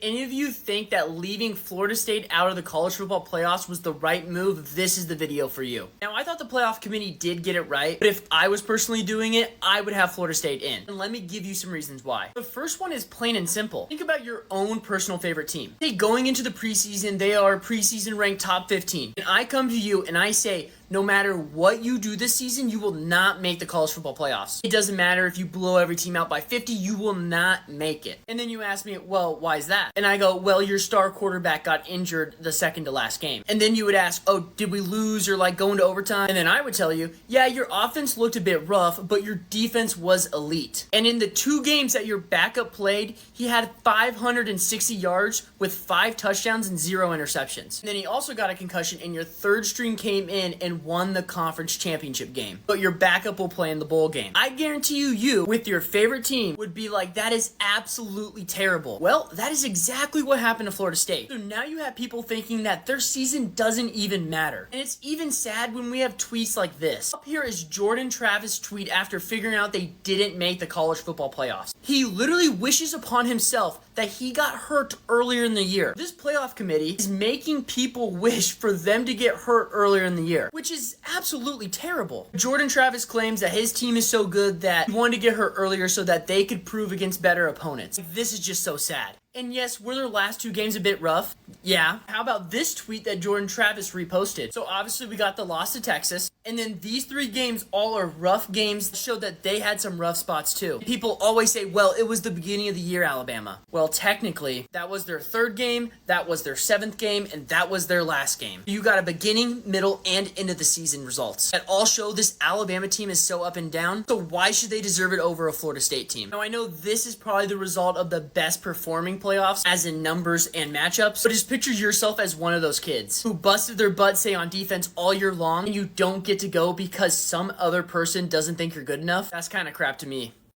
any of you think that leaving Florida State out of the college football playoffs was the right move, this is the video for you. Now, I thought the playoff committee did get it right, but if I was personally doing it, I would have Florida State in. And let me give you some reasons why. The first one is plain and simple. Think about your own personal favorite team. Hey, going into the preseason, they are preseason ranked top 15. And I come to you and I say, no matter what you do this season, you will not make the college football playoffs. It doesn't matter if you blow every team out by 50, you will not make it. And then you ask me, well, why is that? And I go, well, your star quarterback got injured the second to last game. And then you would ask, oh, did we lose or like go into overtime? And then I would tell you, yeah, your offense looked a bit rough, but your defense was elite. And in the 2 games that your backup played, he had 560 yards with 5 touchdowns and 0 interceptions. And then he also got a concussion, and your third string came in and won the conference championship game. But your backup will play in the bowl game. I guarantee you, with your favorite team, would be like, that is absolutely terrible. Well, that is exactly what happened to Florida State. So now you have people thinking that their season doesn't even matter. And it's even sad when we have tweets like this. Up here is Jordan Travis' tweet after figuring out they didn't make the college football playoffs. He literally wishes upon himself that he got hurt earlier in the year. This playoff committee is making people wish for them to get hurt earlier in the year, which is absolutely terrible. Jordan Travis claims that his team is so good that he wanted to get hurt earlier so that they could prove against better opponents. This is just so sad. And yes, were their last 2 games a bit rough? Yeah. How about this tweet that Jordan Travis reposted? So obviously we got the loss to Texas, and then these 3 games all are rough games that showed that they had some rough spots too. People always say, well, it was the beginning of the year, Alabama. Well, technically, that was their 3rd game, that was their 7th game, and that was their last game. You got a beginning, middle, and end of the season results that all show this Alabama team is so up and down, so why should they deserve it over a Florida State team? Now, I know this is probably the result of the best performing playoffs as in numbers and matchups, but just picture yourself as one of those kids who busted their butt, say, on defense all year long, and you don't get to go because some other person doesn't think you're good enough. That's kind of crap to me.